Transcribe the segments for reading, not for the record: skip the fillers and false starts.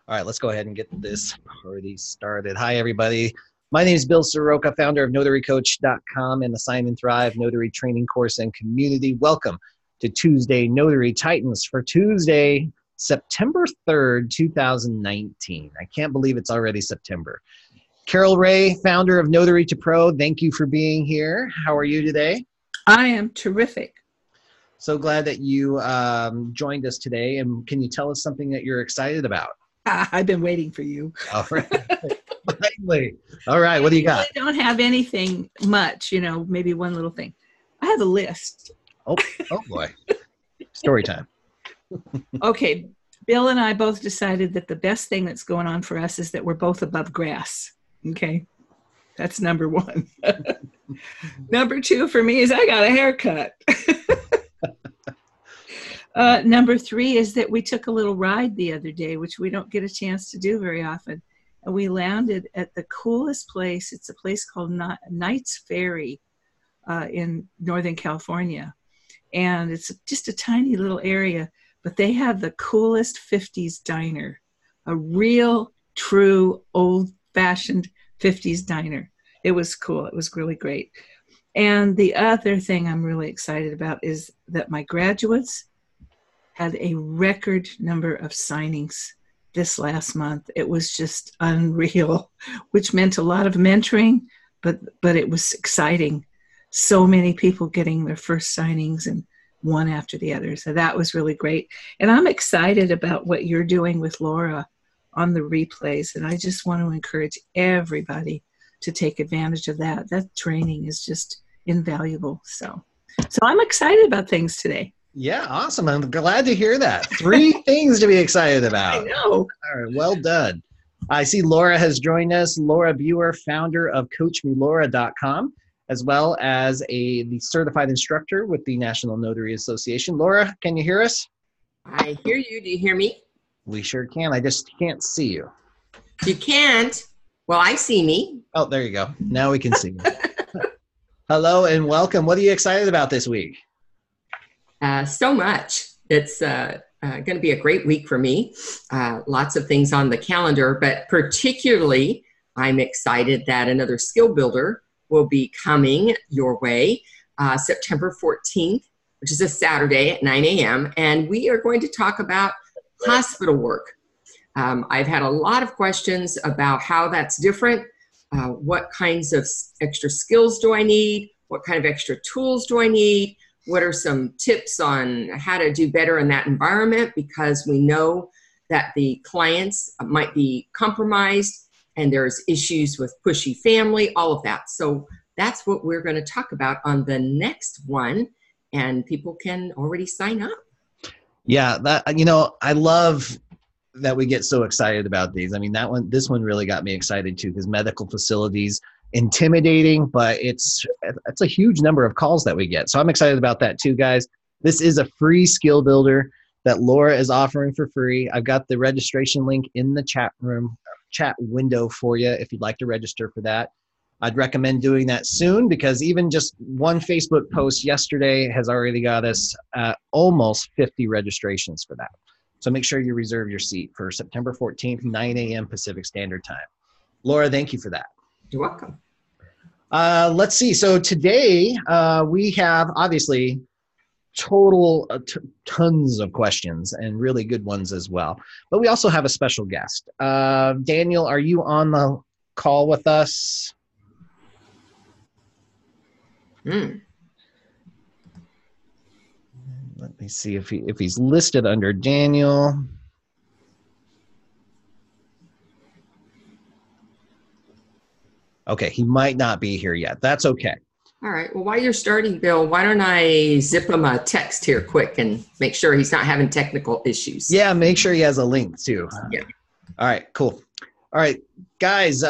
All right, let's go ahead and get this party started. Hi, everybody. My name is Bill Soroka, founder of NotaryCoach.com and the Sign and Thrive Notary Training Course and Community. Welcome to Tuesday Notary Titans for Tuesday, September 3rd, 2019. I can't believe it's already September. Carol Ray, founder of Notary to Pro, thank you for being here. How are you today? I am terrific. So glad that you joined us today. And can you tell us something that you're excited about? I've been waiting for you. All right. Finally. All right. What do you got? I don't have anything much, maybe one little thing. I have a list. Oh boy. Story time. Okay. Bill and I both decided that the best thing that's going on for us is that we're both above grass. Okay. That's number one. Number two for me is I got a haircut. Number three is that we took a little ride the other day, which we don't get a chance to do very often. And we landed at the coolest place. It's a place called Knight's Ferry in Northern California. And it's just a tiny little area, but they have the coolest 50s diner, a real, true, old-fashioned 50s diner. It was cool. It was really great. And the other thing I'm really excited about is that my graduates had a record number of signings this last month. It was just unreal, which meant a lot of mentoring, but it was exciting. So many people getting their first signings and one after the other. So that was really great. And I'm excited about what you're doing with Laura on the replays. And I just want to encourage everybody to take advantage of that. That training is just invaluable. So I'm excited about things today. Yeah, awesome. I'm glad to hear that. 3 things to be excited about. I know. All right, well done. I see Laura has joined us. Laura Biewer, founder of CoachMeLaura.com, as well as the certified instructor with the National Notary Association. Laura, can you hear us? I hear you. Do you hear me? We sure can. I just can't see you. You can't. Well, I see me. Oh, there you go. Now we can see you. Hello and welcome. What are you excited about this week? So much. It's going to be a great week for me. Lots of things on the calendar, but particularly I'm excited that another skill builder will be coming your way September 14th, which is a Saturday at 9 a.m. And we are going to talk about hospital work. I've had a lot of questions about how that's different. What kinds of extra skills do I need? What kind of extra tools do I need? What are some tips on how to do better in that environment? Because we know that the clients might be compromised and there's issues with pushy family, all of that. So that's what we're going to talk about on the next one. And people can already sign up. Yeah, I love that we get so excited about these. I mean, this one really got me excited too, because medical facilities, intimidating, but it's a huge number of calls that we get. So I'm excited about that too, guys. This is a free skill builder that Laura is offering for free. I've got the registration link in the chat window for you if you'd like to register for that. I'd recommend doing that soon, because even just one Facebook post yesterday has already got us almost 50 registrations for that. So make sure you reserve your seat for September 14th, 9 a.m. Pacific Standard Time. Laura, thank you for that. You're welcome. Let's see. So today we have obviously tons of questions and really good ones as well. But we also have a special guest. Daniel, are you on the call with us? Let me see if he's listed under Daniel. Okay, he might not be here yet. That's okay. All right. Well, while you're starting, Bill, why don't I zip him a text here quick and make sure he's not having technical issues? Yeah, make sure he has a link too. Yeah. All right, cool. All right, guys,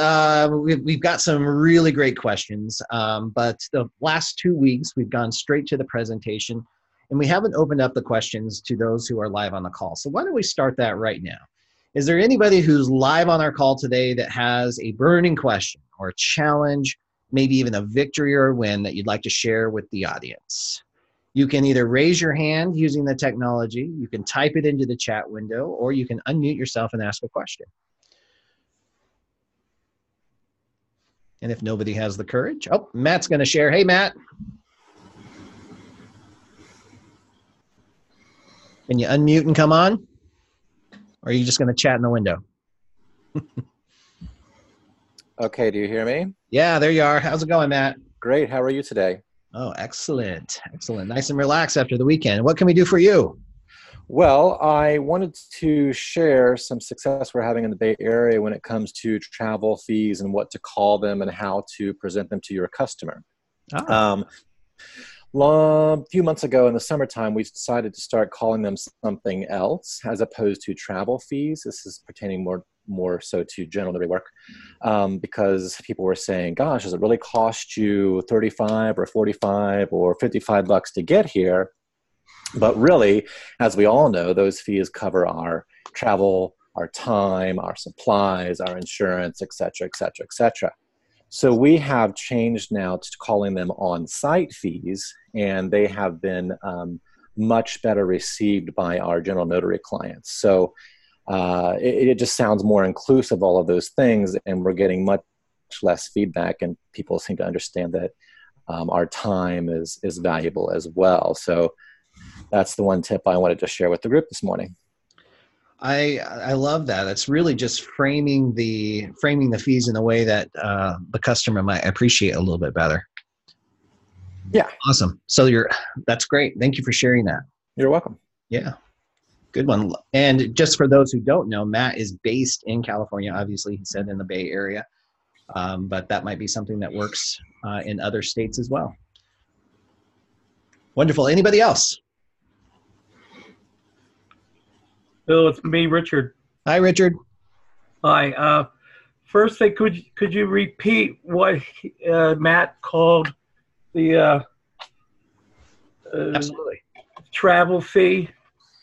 we've got some really great questions, but the last 2 weeks we've gone straight to the presentation, and we haven't opened up the questions to those who are live on the call. So why don't we start that right now? Is there anybody who's live on our call today that has a burning question or a challenge, maybe even a victory or a win that you'd like to share with the audience? You can either raise your hand using the technology, you can type it into the chat window, or you can unmute yourself and ask a question. And if nobody has the courage, oh, Matt's going to share. Hey, Matt. Can you unmute and come on? Or are you just going to chat in the window? Okay, do you hear me? Yeah, there you are. How's it going, Matt? Great, how are you today? Oh, excellent. Excellent. Nice and relaxed after the weekend. What can we do for you? Well, I wanted to share some success we're having in the Bay Area when it comes to travel fees and what to call them and how to present them to your customer. Oh. A few months ago in the summertime, we decided to start calling them something else as opposed to travel fees. This is pertaining more so to general notary work, because people were saying, gosh, does it really cost you $35 or $45 or $55 to get here? But really, as we all know, those fees cover our travel, our time, our supplies, our insurance, et cetera, et cetera, et cetera. So we have changed now to calling them on-site fees, and they have been much better received by our general notary clients. So it just sounds more inclusive, all of those things, and we're getting much less feedback, and people seem to understand that our time is valuable as well. So that's the one tip I wanted to share with the group this morning. I love that. It's really just framing the fees in a way that the customer might appreciate a little bit better. Yeah. Awesome. So that's great. Thank you for sharing that. You're welcome. Yeah. Good one. And just for those who don't know, Matt is based in California. Obviously, he said in the Bay Area, but that might be something that works in other states as well. Wonderful. Anybody else? Bill, it's me, Richard. Hi, Richard. Hi. First thing, could you repeat what Matt called the Absolutely. travel fee?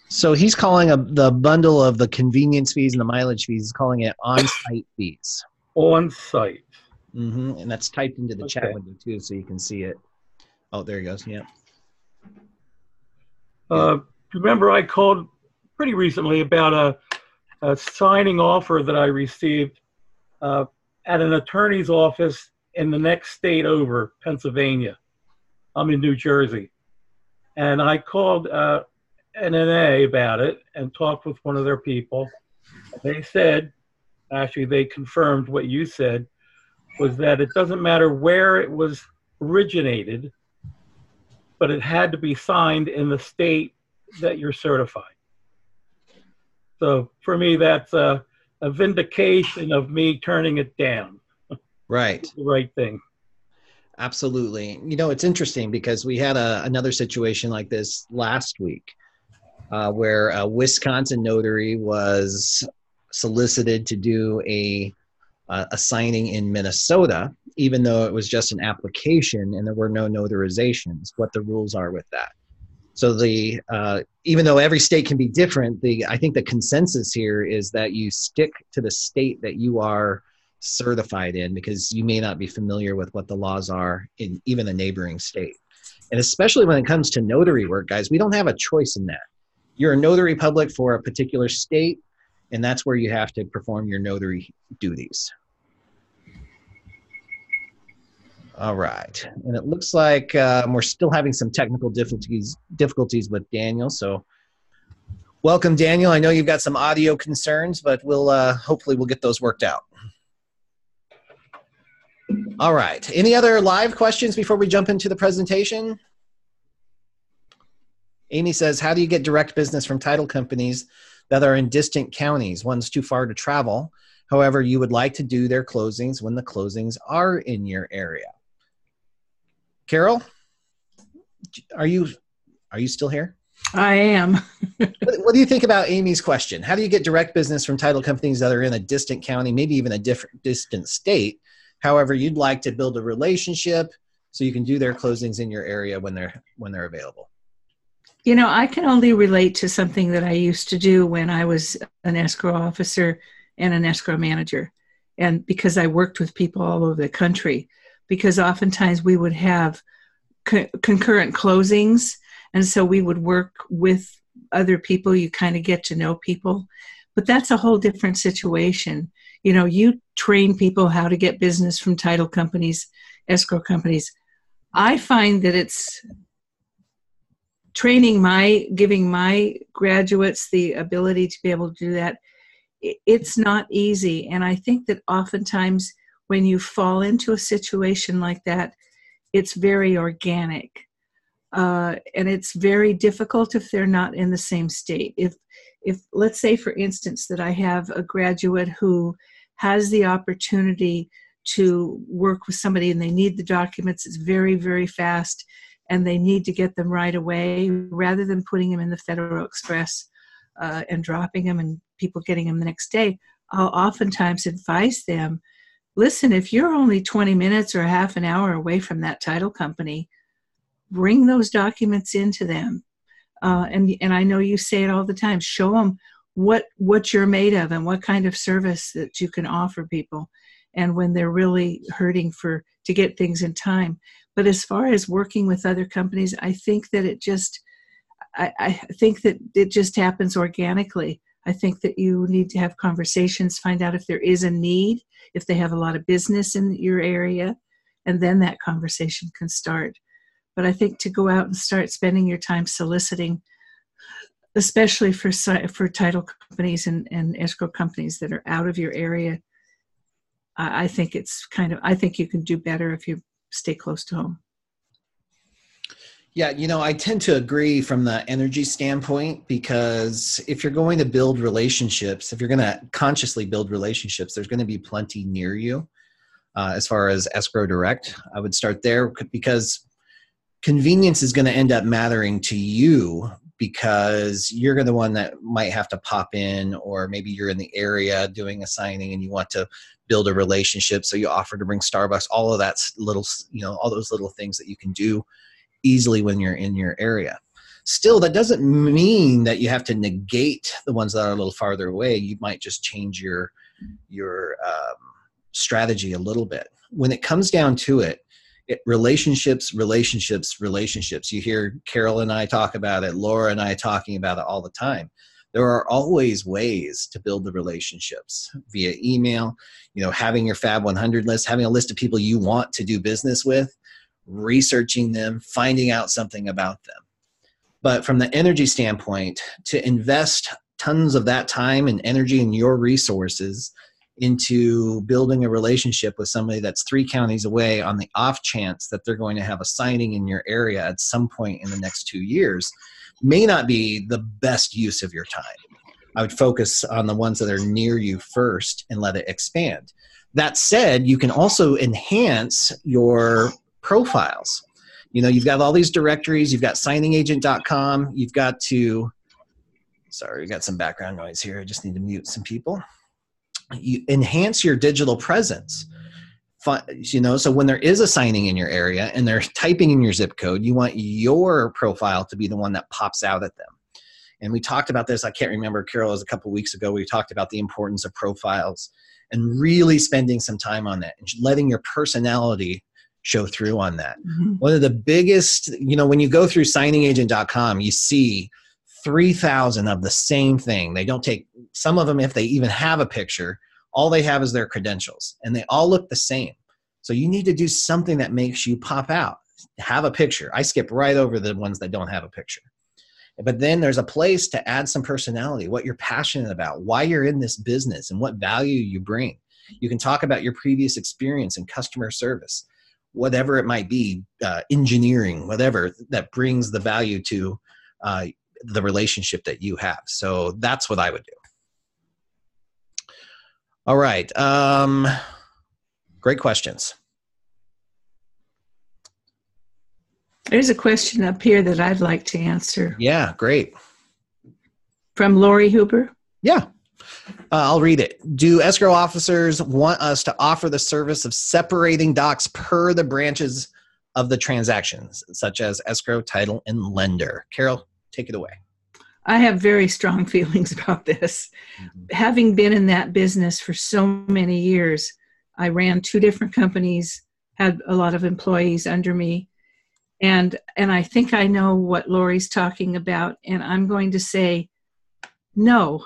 So he's calling the bundle of the convenience fees and the mileage fees, he's calling it on-site fees. On-site. Mm-hmm. And that's typed into the chat Okay. window too, so you can see it. Oh, there he goes. Yeah. Remember, I called pretty recently about a signing offer that I received at an attorney's office in the next state over, Pennsylvania. I'm in New Jersey. And I called NNA about it and talked with one of their people. They said, actually they confirmed what you said, was that it doesn't matter where it was originated, but it had to be signed in the state that you're certified. So for me, that's a vindication of me turning it down. Right. The right thing. Absolutely. You know, it's interesting because we had another situation like this last week where a Wisconsin notary was solicited to do a signing in Minnesota, even though it was just an application and there were no notarizations, what the rules are with that. So even though every state can be different, I think the consensus here is that you stick to the state that you are certified in, because you may not be familiar with what the laws are in even a neighboring state. And especially when it comes to notary work, guys, we don't have a choice in that. You're a notary public for a particular state, and that's where you have to perform your notary duties. All right, and it looks like we're still having some technical difficulties with Daniel. So, welcome, Daniel. I know you've got some audio concerns, but hopefully we'll get those worked out. All right. Any other live questions before we jump into the presentation? Amy says, "How do you get direct business from title companies that are in distant counties? One's too far to travel. However, you would like to do their closings when the closings are in your area." Carol, are you still here? I am. What do you think about Amy's question? How do you get direct business from title companies that are in a distant county, maybe even a distant state? However, you'd like to build a relationship so you can do their closings in your area when they're available. You know, I can only relate to something that I used to do when I was an escrow officer and an escrow manager. And because I worked with people all over the country, because oftentimes we would have concurrent closings, And so we would work with other people. You kind of get to know people, but that's a whole different situation. You know, you train people how to get business from title companies, escrow companies. I find that it's giving my graduates the ability to be able to do that. It's not easy. And I think that oftentimes when you fall into a situation like that, it's very organic. And it's very difficult if they're not in the same state. If let's say, for instance, that I have a graduate who has the opportunity to work with somebody and they need the documents, it's very, very fast, and they need to get them right away, rather than putting them in the Federal Express and dropping them and people getting them the next day, I'll oftentimes advise them, listen, if you're only 20 minutes or a half an hour away from that title company, bring those documents into them. And I know you say it all the time, show them what you're made of and what kind of service that you can offer people, and when they're really hurting to get things in time. But as far as working with other companies, I think that it just happens organically. I think that you need to have conversations, find out if there is a need, if they have a lot of business in your area, and then that conversation can start. But I think to go out and start spending your time soliciting, especially for title companies and escrow companies that are out of your area, I think I think you can do better if you stay close to home. Yeah, you know, I tend to agree from the energy standpoint, because if you're going to build relationships, if you're going to consciously build relationships, there's going to be plenty near you. As far as escrow direct, I would start there, because convenience is going to end up mattering to you, because you're the one that might have to pop in, or maybe you're in the area doing a signing and you want to build a relationship. So you offer to bring Starbucks, all of that little, all those little things that you can do easily when you're in your area. Still, that doesn't mean that you have to negate the ones that are a little farther away. You might just change your strategy a little bit. When it comes down to it, relationships. You hear Carol and I talk about it, Laura and I talking about it all the time. There are always ways to build the relationships via email, having your Fab 100 list, having a list of people you want to do business with, researching them, finding out something about them. But from the energy standpoint, to invest tons of that time and energy and your resources into building a relationship with somebody that's 3 counties away, on the off chance that they're going to have a signing in your area at some point in the next 2 years, may not be the best use of your time. I would focus on the ones that are near you first and let it expand. That said, you can also enhance your profiles. You've got all these directories, you've got signingagent.com, you've got to, sorry, we got some background noise here. I just need to mute some people. You enhance your digital presence. So when there is a signing in your area and they're typing in your zip code, you want your profile to be the one that pops out at them. And we talked about this, I can't remember, Carol, it was a couple of weeks ago, we talked about the importance of profiles and really spending some time on that and letting your personality show through on that. Mm-hmm. One of the biggest, when you go through signingagent.com, you see 3,000 of the same thing. They don't take, some of them, if they even have a picture, all they have is their credentials and they all look the same. So you need to do something that makes you pop out. Have a picture. I skip right over the ones that don't have a picture. But then there's a place to add some personality, what you're passionate about, why you're in this business, and what value you bring. You can talk about your previous experience in customer service, whatever it might be, engineering, whatever that brings the value to the relationship that you have. So that's what I would do. All right. Great questions. There's a question up here that I'd like to answer. Yeah, great. From Lori Huber. Yeah. I'll read it. Do escrow officers want us to offer the service of separating docs per the branches of the transactions, such as escrow, title, and lender? Carol, take it away. I have very strong feelings about this. Mm-hmm. Having been in that business for so many years, I ran 2 different companies, had a lot of employees under me, And I think I know what Lori's talking about, and I'm going to say no.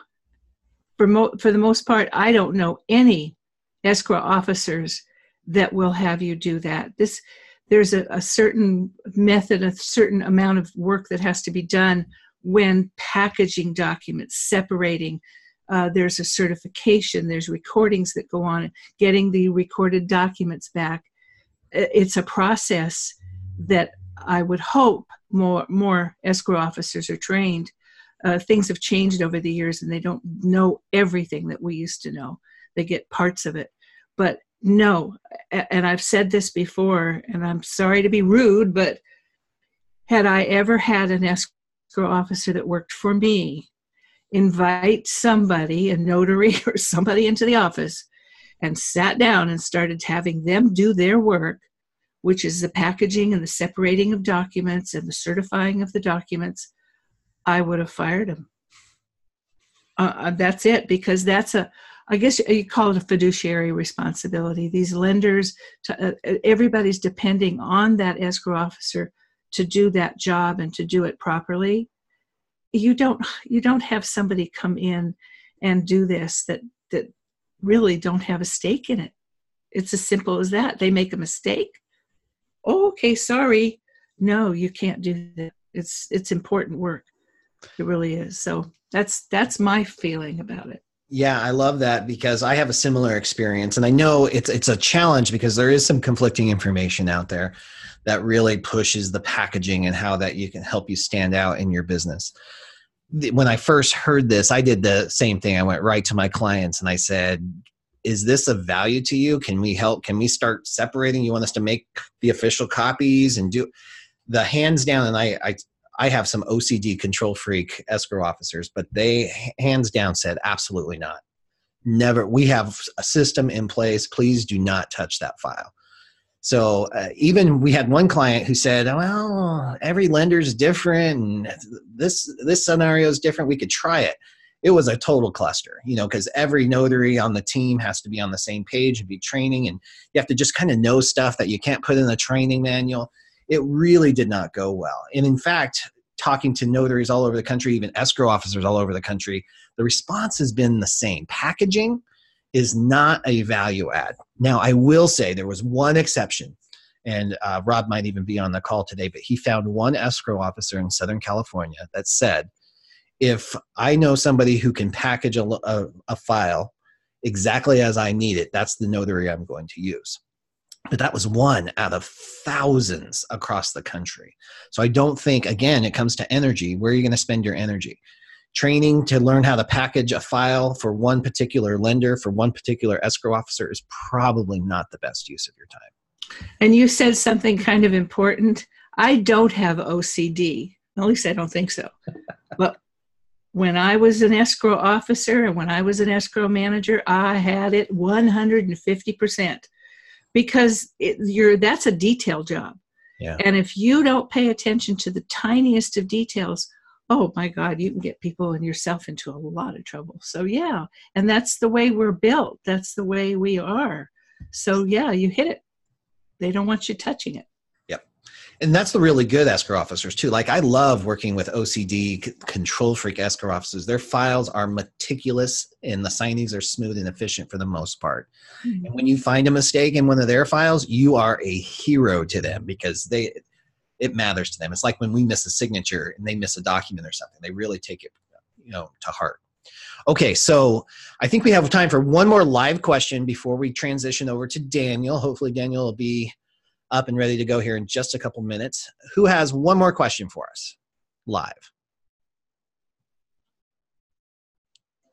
For the most part, I don't know any escrow officers that will have you do that. There's a certain method, a certain amount of work that has to be done when packaging documents, separating. There's a certification, there's recordings that go on, getting the recorded documents back. It's a process that I would hope more escrow officers are trained. Things have changed over the years, and they don't know everything that we used to know. They get parts of it. But no, and I've said this before, and I'm sorry to be rude, but had I ever had an escrow officer that worked for me invite somebody, a notary or somebody, into the office and sat down and started having them do their work, which is the packaging and the separating of documents and the certifying of the documents, I would have fired him. That's it, because I guess you call it a fiduciary responsibility. These lenders, everybody's depending on that escrow officer to do that job and to do it properly. You don't have somebody come in and do this that really don't have a stake in it. It's as simple as that. They make a mistake. Oh, okay, sorry. No, you can't do that. It's important work. It really is. So that's my feeling about it. Yeah, I love that, because I have a similar experience, and I know it's a challenge because there is some conflicting information out there that really pushes the packaging and how that you can help you stand out in your business. When I first heard this, I did the same thing. I went right to my clients and I said, is this of value to you? Can we help? Can we start separating? You want us to make the official copies and do the hands down? And I have some OCD control freak escrow officers, but they hands down said, absolutely not. Never. We have a system in place. Please do not touch that file. So even we had one client who said, well, every lender is different, and this scenario is different. We could try it. It was a total cluster, because every notary on the team has to be on the same page and be training, and you have to just kind of know stuff that you can't put in a training manual. It really did not go well. And in fact, talking to notaries all over the country, even escrow officers all over the country, the response has been the same. Packaging is not a value add. Now, I will say there was one exception, and Rob might even be on the call today, but he found one escrow officer in Southern California that said, if I know somebody who can package a file exactly as I need it, that's the notary I'm going to use. But that was one out of thousands across the country. So I don't think, again, it comes to energy. Where are you going to spend your energy? Training to learn how to package a file for one particular lender, for one particular escrow officer, is probably not the best use of your time. And you said something kind of important. I don't have OCD. At least I don't think so. But when I was an escrow officer and when I was an escrow manager, I had it 150%. Because that's a detail job. Yeah. And if you don't pay attention to the tiniest of details, oh my God, you can get people and yourself into a lot of trouble. So yeah, and that's the way we're built. That's the way we are. So yeah, you hit it. They don't want you touching it. Yep. And that's the really good escrow officers too. Like, I love working with OCD control freak escrow officers. Their files are meticulous and the signings are smooth and efficient for the most part. Mm-hmm. And when you find a mistake in one of their files, you are a hero to them, because it matters to them. It's like when we miss a signature and they miss a document or something, they really take it, to heart. Okay. So I think we have time for one more live question before we transition over to Daniel. Hopefully Daniel will be up and ready to go here in just a couple minutes. Who has one more question for us live?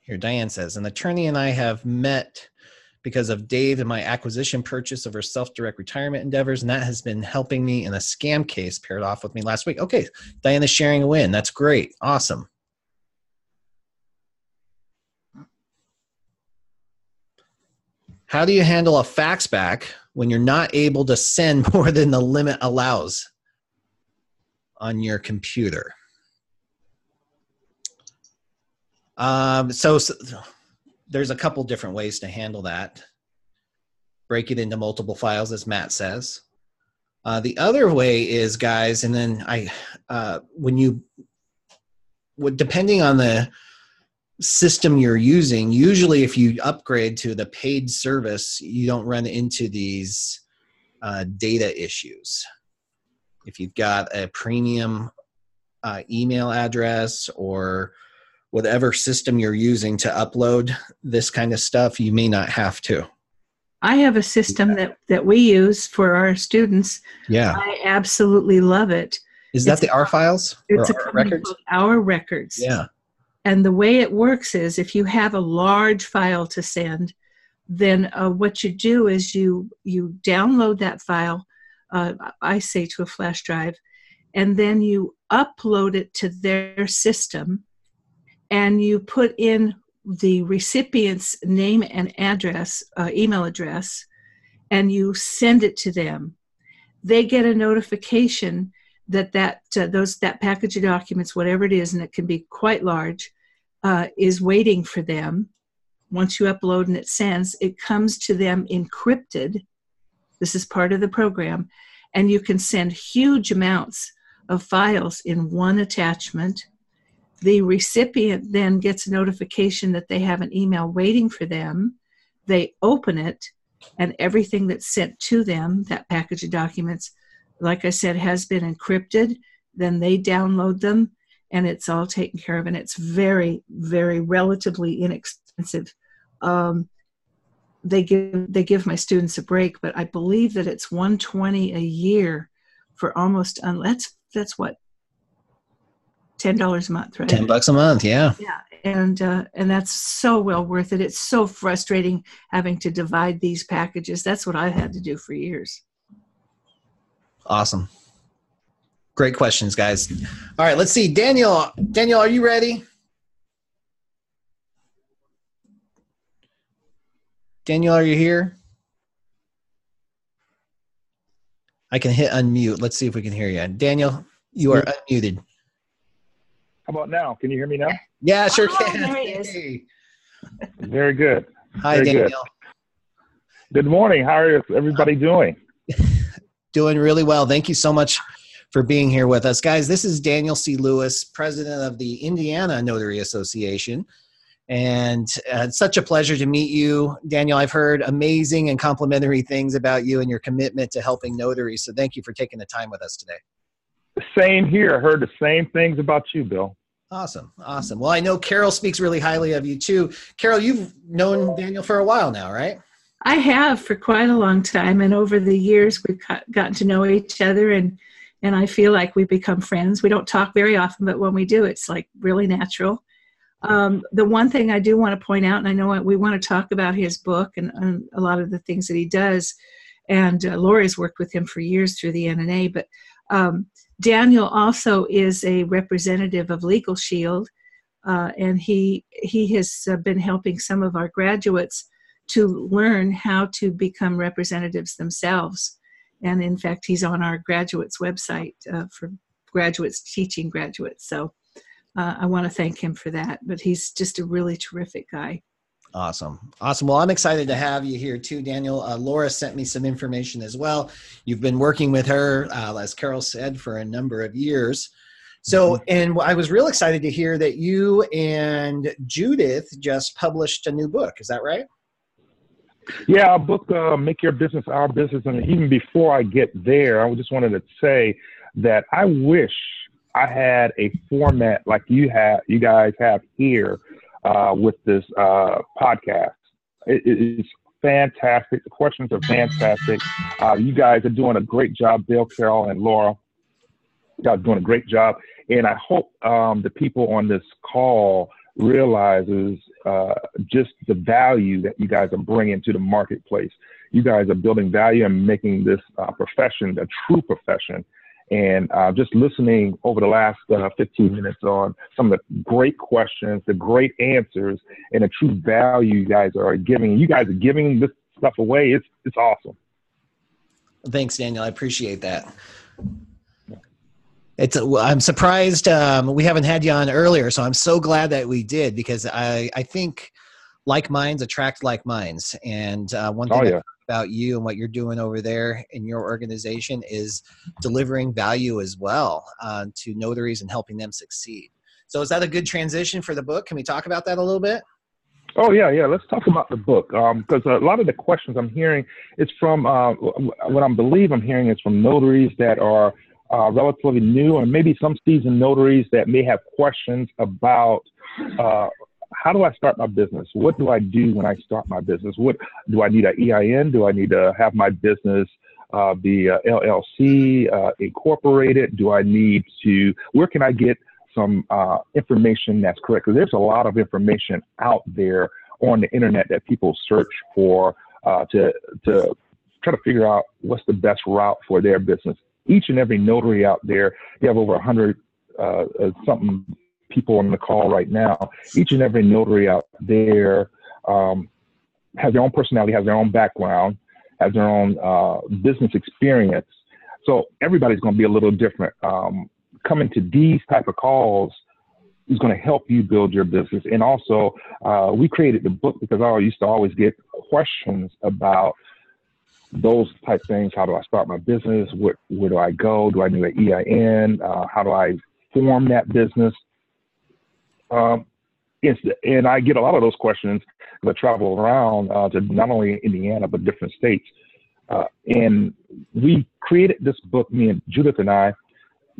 Here, Diane says, an attorney and I have met because of Dave and my acquisition purchase of her self-direct retirement endeavors, and that has been helping me in a scam case paired off with me last week. Okay, Diane is sharing a win. That's great. Awesome. How do you handle a fax back when you're not able to send more than the limit allows on your computer? So there's a couple different ways to handle that. Break it into multiple files, as Matt says. The other way is, guys, and then depending on the system you're using, usually if you upgrade to the paid service, you don't run into these data issues. If you've got a premium email address or whatever system you're using to upload this kind of stuff, you may not have to. I have a system that we use for our students. Yeah. I absolutely love it. Is that the R files? It's or a R company records? called Our Records. Yeah. And the way it works is if you have a large file to send, then what you do is you download that file, I say to a flash drive, and then you upload it to their system, and you put in the recipient's name and address, email address, and you send it to them. They get a notification that package of documents, whatever it is, and it can be quite large, is waiting for them. Once you upload and it sends, it comes to them encrypted. This is part of the program. And you can send huge amounts of files in one attachment. The recipient then gets a notification that they have an email waiting for them. They open it, and everything that's sent to them, that package of documents, like I said, has been encrypted. Then they download them, and it's all taken care of. And it's very, very relatively inexpensive. They give my students a break, but I believe that it's $120 a year for almost, that's what, $10 a month, right? $10 a month, yeah. Yeah, and that's so well worth it. It's so frustrating having to divide these packages. That's what I've had to do for years. Awesome. Great questions, guys. All right, let's see. Daniel, are you ready? Daniel, are you here? I can hit unmute. Let's see if we can hear you. Daniel, you are unmuted. How about now? Can you hear me now? Yeah, sure Oh, can. there he is. Hey. Very good. Hi, Very Daniel. Good morning. How are everybody doing? Doing really well. Thank you so much for being here with us. Guys, this is Daniel C. Lewis, president of the Indiana Notary Association. And it's such a pleasure to meet you. Daniel, I've heard amazing and complimentary things about you and your commitment to helping notaries. So thank you for taking the time with us today. Same here. I heard the same things about you, Bill. Awesome. Awesome. Well, I know Carol speaks really highly of you too. Carol, you've known Daniel for a while now, right? I have for quite a long time. And over the years, we've gotten to know each other, and I feel like we've become friends. We don't talk very often, but when we do, it's like really natural. The one thing I do want to point out, and I know we want to talk about his book and a lot of the things that he does, and Lori's worked with him for years through the NNA, but Daniel also is a representative of Legal Shield, and he has been helping some of our graduates to learn how to become representatives themselves. And in fact, he's on our graduates website for graduates teaching graduates. So I want to thank him for that, but he's just a really terrific guy. Awesome. Awesome. Well, I'm excited to have you here too, Daniel. Laura sent me some information as well. You've been working with her, as Carol said, for a number of years. So, and I was real excited to hear that you and Judith just published a new book. Is that right? Yeah, our book, Make Your Business Our Business. And even before I get there, I just wanted to say that I wish I had a format like you guys have here with this podcast. It's fantastic. The questions are fantastic. You guys are doing a great job, Bill, Carol, and Laura. You guys are doing a great job. And I hope the people on this call realizes just the value that you guys are bringing to the marketplace. You guys are building value and making this profession a true profession. And just listening over the last 15 minutes on some of the great questions, the great answers, and the true value you guys are giving. You guys are giving this stuff away. It's awesome. Thanks, Daniel. I appreciate that. I'm surprised we haven't had you on earlier, so I'm so glad that we did, because I think like minds attract like minds. And one Oh thing yeah. about you and what you're doing over there in your organization is delivering value as well to notaries and helping them succeed. So is that a good transition for the book? Can we talk about that a little bit? Oh yeah, yeah. Let's talk about the book because a lot of the questions I'm hearing is from what I believe I'm hearing is from notaries that are relatively new, or maybe some seasoned notaries that may have questions about how do I start my business? What do I do when I start my business? What do I need an EIN? Do I need to have my business be LLC incorporated? Do I need to? Where can I get some information that's correct? Because there's a lot of information out there on the internet that people search for to try to figure out what's the best route for their business. Each and every notary out there, you have over 100 something people on the call right now. Each and every notary out there has their own personality, has their own background, has their own business experience. So everybody's going to be a little different. Coming to these type of calls is going to help you build your business. And also, we created the book because I used to always get questions about those type things. How do I start my business? Where do I go? Do I need an EIN? How do I form that business? And I get a lot of those questions because I travel around to not only Indiana, but different states. And we created this book, me and Judith and I,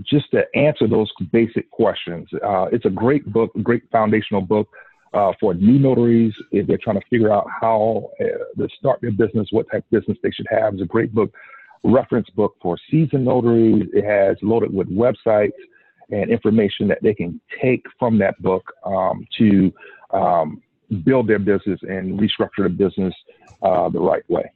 just to answer those basic questions. It's a great book, a great foundational book for new notaries if they're trying to figure out how to start their business, what type of business they should have. It's a great book, reference book for seasoned notaries. It has loaded with websites and information that they can take from that book to build their business and restructure the business the right way.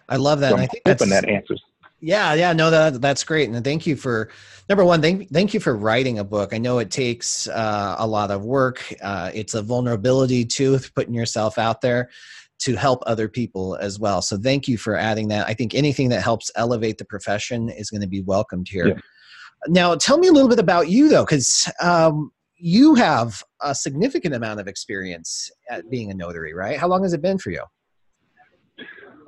I love that. So and I think that answers. Yeah, no, that's great. And thank you for, number one, thank you for writing a book. I know it takes a lot of work. It's a vulnerability too, putting yourself out there to help other people as well. So thank you for adding that. I think anything that helps elevate the profession is going to be welcomed here. Yeah. Now, tell me a little bit about you though, because you have a significant amount of experience at being a notary, right? How long has it been for you?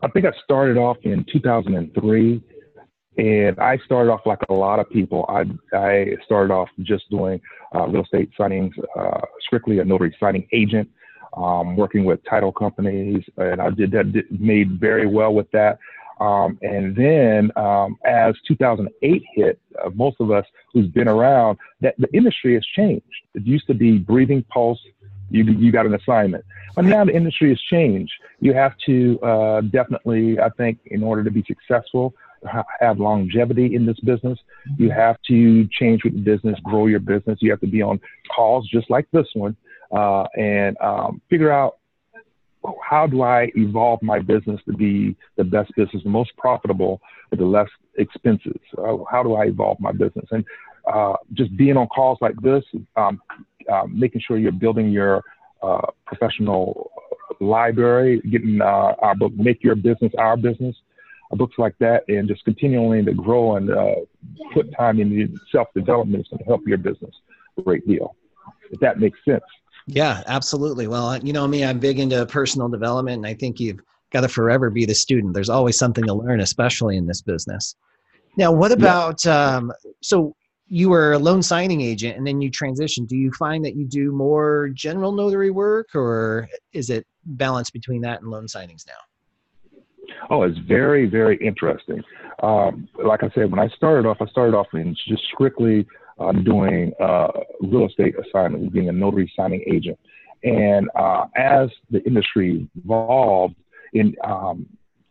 I think I started off in 2003. And I started off like a lot of people. I started off just doing real estate signings, strictly a notary signing agent, working with title companies. And I made very well with that. And then as 2008 hit, most of us who's been around, that the industry has changed. It used to be breathing pulse. You got an assignment. But now the industry has changed. You have to definitely, I think, in order to be successful, have longevity in this business, you have to change with the business, grow your business. You have to be on calls just like this one and figure out, how do I evolve my business to be the best business, the most profitable, with the less expenses? How do I evolve my business? And just being on calls like this, making sure you're building your professional library, getting our book, Make Your Business Our Business, books like that, and just continuing to grow and put time in self-development is going to help your business a great deal, if that makes sense. Yeah, absolutely. Well, you know me, I'm big into personal development, and I think you've got to forever be the student. There's always something to learn, especially in this business. Now, what about, so you were a loan signing agent and then you transitioned. Do you find that you do more general notary work, or is it balanced between that and loan signings now? Oh, it's very, very interesting. Like I said, when I started off in just strictly doing real estate assignments, being a notary signing agent. And as the industry evolved in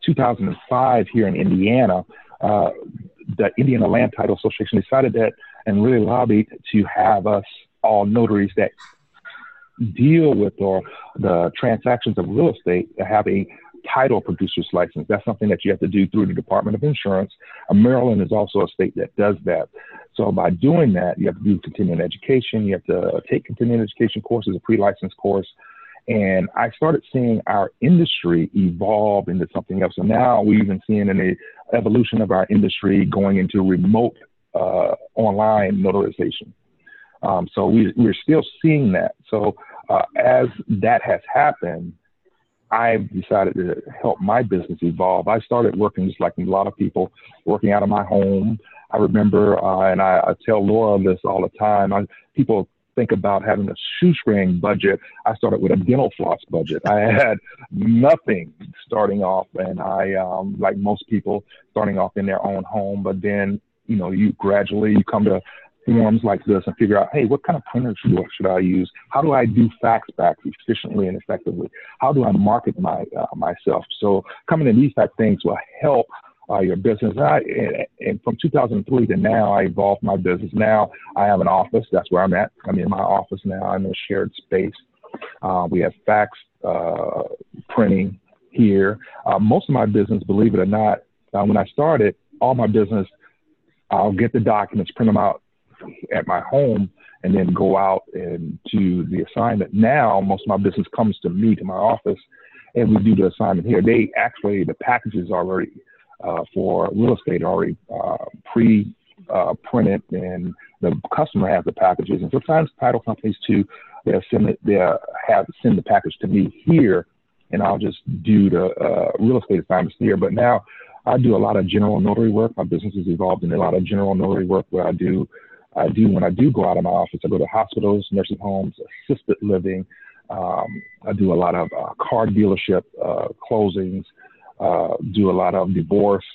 2005 here in Indiana, the Indiana Land Title Association decided that and really lobbied to have us all notaries that deal with or the transactions of real estate to have a title producer's license. That's something that you have to do through the Department of Insurance. Maryland is also a state that does that. So by doing that, you have to do continuing education. You have to take continuing education courses, a pre-license course. And I started seeing our industry evolve into something else. So now we're even seeing an evolution of our industry going into remote online notarization. So we're still seeing that. So as that has happened, I've decided to help my business evolve. I started working just like a lot of people, working out of my home. I remember, and I tell Laura this all the time, people think about having a shoestring budget. I started with a dental floss budget. I had nothing starting off, and I, like most people, starting off in their own home, but then, you gradually come to forums like this and figure out, hey, what kind of printer should I use? How do I do fax backs efficiently and effectively? How do I market myself? So coming to these type of things will help your business. And from 2003 to now, I evolved my business. Now I have an office. That's where I'm at. I'm in my office now. I'm in a shared space. We have fax printing here. Most of my business, believe it or not, when I started, all my business, I'll get the documents, print them out at my home, and then go out and do the assignment. Now, most of my business comes to me, to my office, and we do the assignment here. The packages already for real estate are already pre-printed, and the customer has the packages. And sometimes title companies too, they'll send the package to me here, and I'll just do the real estate assignments here. But now I do a lot of general notary work. My business has evolved in a lot of general notary work where I do when I do go out of my office, I go to hospitals, nursing homes, assisted living. I do a lot of car dealership closings, do a lot of divorce.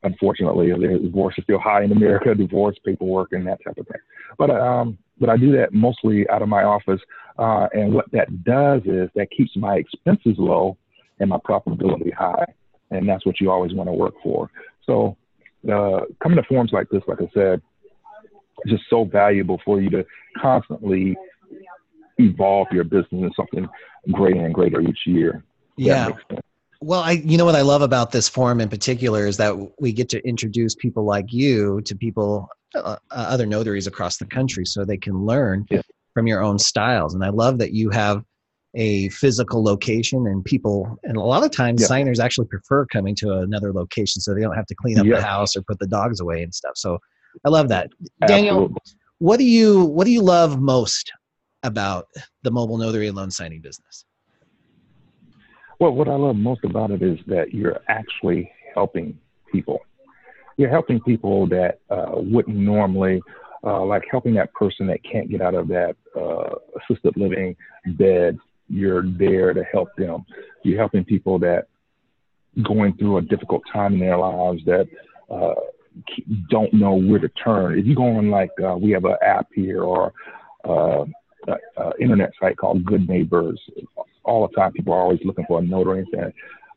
Unfortunately, divorce is still high in America, divorce paperwork and that type of thing. But I do that mostly out of my office. And what that does is that keeps my expenses low and my profitability high. And that's what you always want to work for. So coming to forums like this, like I said, just so valuable for you to constantly evolve your business into something greater and greater each year. Yeah. Well, what I love about this forum in particular is that we get to introduce people like you to people, other notaries across the country, so they can learn from your own styles. And I love that you have a physical location, and a lot of times signers actually prefer coming to another location so they don't have to clean up the house or put the dogs away and stuff. So I love that. Daniel, what do you love most about the mobile notary and loan signing business? Well, what I love most about it is that you're actually helping people. You're helping people that wouldn't normally, like helping that person that can't get out of that assisted living bed. You're there to help them. You're helping people that going through a difficult time in their lives that don't know where to turn. If you go on, like we have an app here or internet site called Good Neighbors, all the time people are always looking for a notary and saying,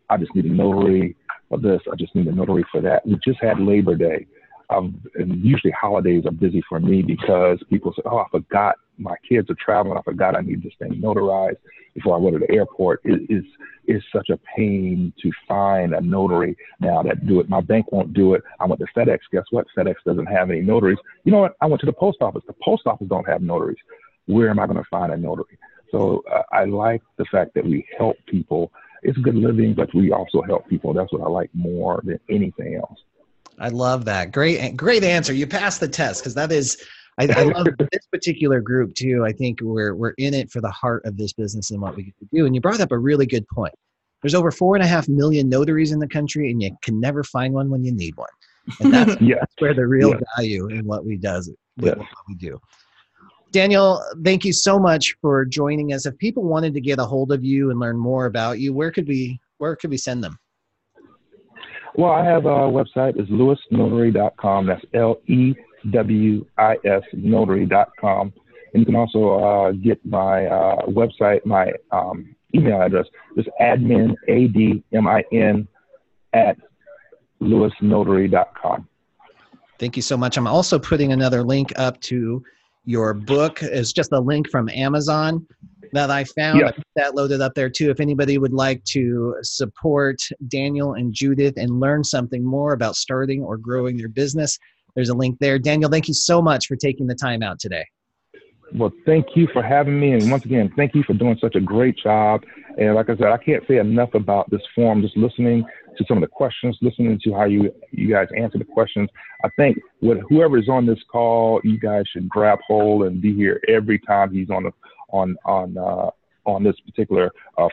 I just need a notary for this, I just need a notary for that. We just had Labor Day. And usually holidays are busy for me because people say, oh, I forgot my kids are traveling. I forgot I need this thing notarized before I go to the airport. It's such a pain to find a notary now that do it. My bank won't do it. I went to FedEx. Guess what? FedEx doesn't have any notaries. You know what? I went to the post office. The post office don't have notaries. Where am I going to find a notary? So I like the fact that we help people. It's good living, but we also help people. That's what I like more than anything else. I love that. Great answer. You passed the test, because that is, I love this particular group too. I think we're in it for the heart of this business and what we get to do. And you brought up a really good point. There's over 4.5 million notaries in the country, and you can never find one when you need one. And that's, that's where the real value in what we do. Daniel, thank you so much for joining us. If people wanted to get a hold of you and learn more about you, where could we send them? Well, I have a website. It's lewisnotary.com. That's LEWIS notary.com. And you can also get my website, my email address. It's admin, ADMIN, at lewisnotary.com. Thank you so much. I'm also putting another link up to your book. It's just a link from Amazon that I found. Yes. I put that loaded up there too. If anybody would like to support Daniel and Judith and learn something more about starting or growing your business, there's a link there. Daniel, thank you so much for taking the time out today. Well, thank you for having me. And once again, thank you for doing such a great job. And like I said, I can't say enough about this forum. Just listening to some of the questions, listening to how you guys answer the questions. I think with whoever is on this call, you guys should grab hold and be here every time he's on this particular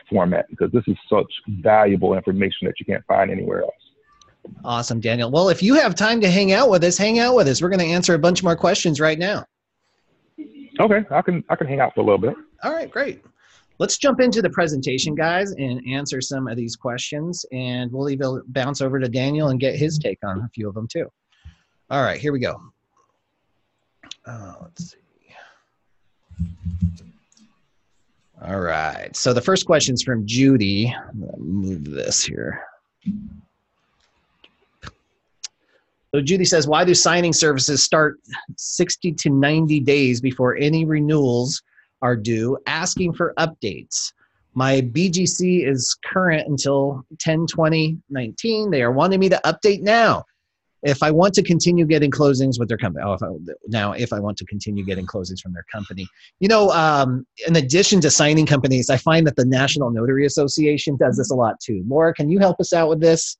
format, because this is such valuable information that you can't find anywhere else. Awesome, Daniel. Well, if you have time to hang out with us, hang out with us. We're going to answer a bunch more questions right now. Okay, I can hang out for a little bit. All right, great. Let's jump into the presentation, guys, and answer some of these questions, and we'll even bounce over to Daniel and get his take on a few of them too. All right, here we go. Let's see. All right, so the first question is from Judy. I'm going to move this here. So Judy says, why do signing services start 60 to 90 days before any renewals are due, asking for updates? My BGC is current until 10/20/19. They are wanting me to update now. If I want to continue getting closings with their company, if I want to continue getting closings from their company. You know, in addition to signing companies, I find that the National Notary Association does this a lot too. Laura, can you help us out with this?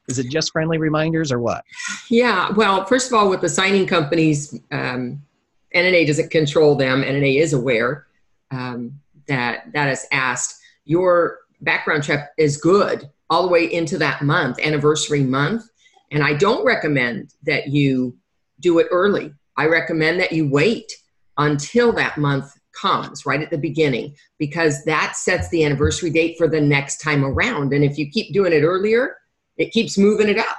Is it just friendly reminders or what? Yeah, well, first of all, with the signing companies, NNA doesn't control them. NNA is aware that is asked. Your background check is good all the way into that month, anniversary month. And I don't recommend that you do it early. I recommend that you wait until that month comes, right at the beginning, because that sets the anniversary date for the next time around. And if you keep doing it earlier, it keeps moving it up.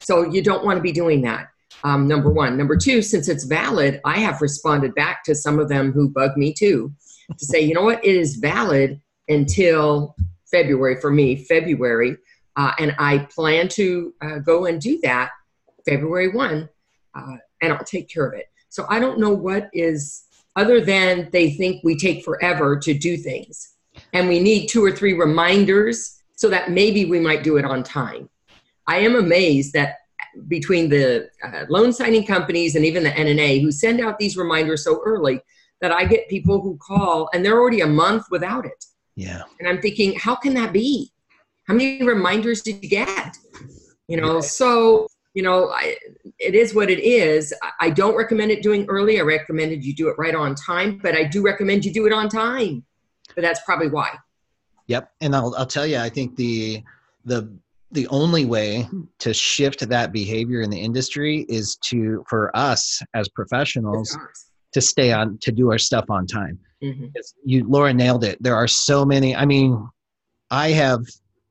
So you don't want to be doing that, number one. Number two, since it's valid, I have responded back to some of them who bug me too, to say, you know what, it is valid until February for me, February. And I plan to go and do that February 1, and I'll take care of it. So I don't know what is, other than they think we take forever to do things. And we need 2 or 3 reminders so that maybe we might do it on time. I am amazed that between the loan signing companies and even the NNA who send out these reminders so early that I get people who call and they're already a month without it. Yeah. And I'm thinking, how can that be? How many reminders did you get? You know, so, you know, it is what it is. I don't recommend it doing early. I recommended you do it right on time, but I do recommend you do it on time. But that's probably why. Yep. And I'll tell you, I think the only way to shift that behavior in the industry is for us as professionals to stay on, to do our stuff on time. Mm-hmm. Laura nailed it. There are so many. I mean, I have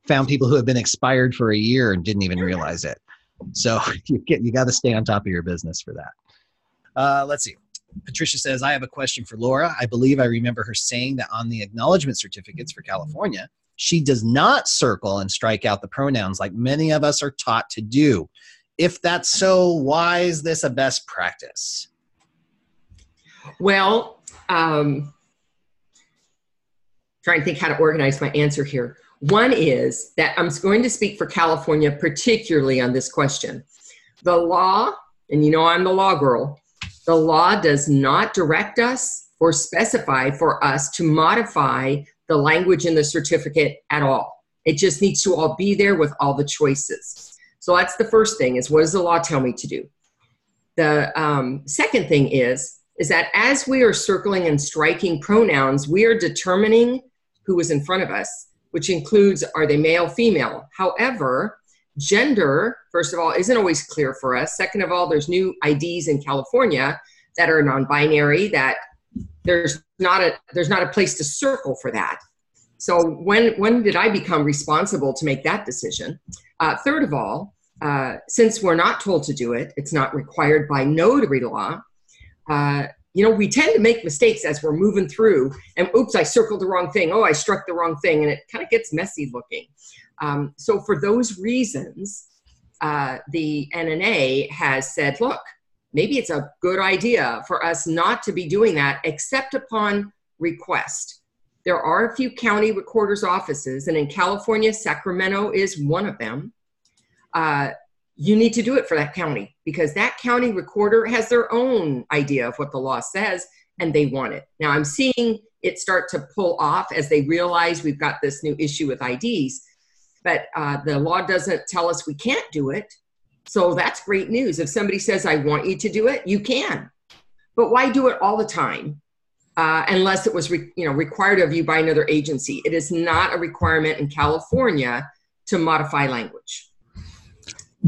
found people who have been expired for a year and didn't even realize it. So you got to stay on top of your business for that. Let's see. Patricia says, I have a question for Laura. I believe I remember her saying that on the acknowledgement certificates for California, she does not circle and strike out the pronouns like many of us are taught to do. If that's so, why is this a best practice? Well, trying to think how to organize my answer here. One is that I'm going to speak for California, particularly on this question. The law, and you know I'm the law girl, the law does not direct us or specify for us to modify the language in the certificate at all. It just needs to all be there with all the choices. So that's the first thing, is what does the law tell me to do? The second thing is that as we are circling and striking pronouns, we are determining who is in front of us, which includes, are they male, female? However, gender, first of all, isn't always clear for us. Second of all, there's new IDs in California that are non-binary, that there's not a place to circle for that. So when did I become responsible to make that decision? Third of all, since we're not told to do it, it's not required by notary law, you know, we tend to make mistakes as we're moving through, and oops, I circled the wrong thing. Oh, I struck the wrong thing, and it kind of gets messy looking. So for those reasons, the NNA has said, look, maybe it's a good idea for us not to be doing that except upon request. There are a few county recorder's offices, and in California, Sacramento is one of them. You need to do it for that county because that county recorder has their own idea of what the law says and they want it. Now I'm seeing it start to pull off as they realize we've got this new issue with IDs. but the law doesn't tell us we can't do it. So that's great news. If somebody says, I want you to do it, you can. But why do it all the time? Unless it was required of you by another agency. It is not a requirement in California to modify language.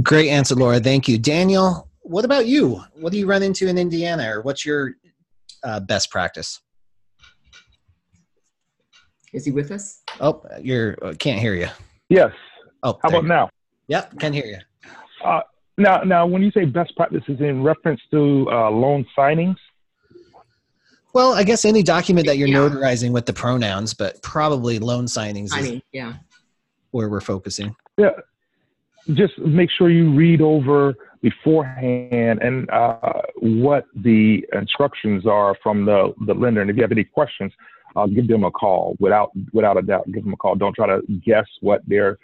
Great answer, Laura. Thank you. Daniel, what about you? What do you run into in Indiana, or what's your best practice? Is he with us? Oh, can't hear you. Yes. Oh, how about now? Yep, can hear you. Now, when you say best practices in reference to loan signings? Well, I guess any document that you're notarizing with the pronouns, but probably loan signings is where we're focusing. Yeah. Just make sure you read over beforehand and what the instructions are from the lender. And if you have any questions, give them a call without a doubt. Give them a call. Don't try to guess what they're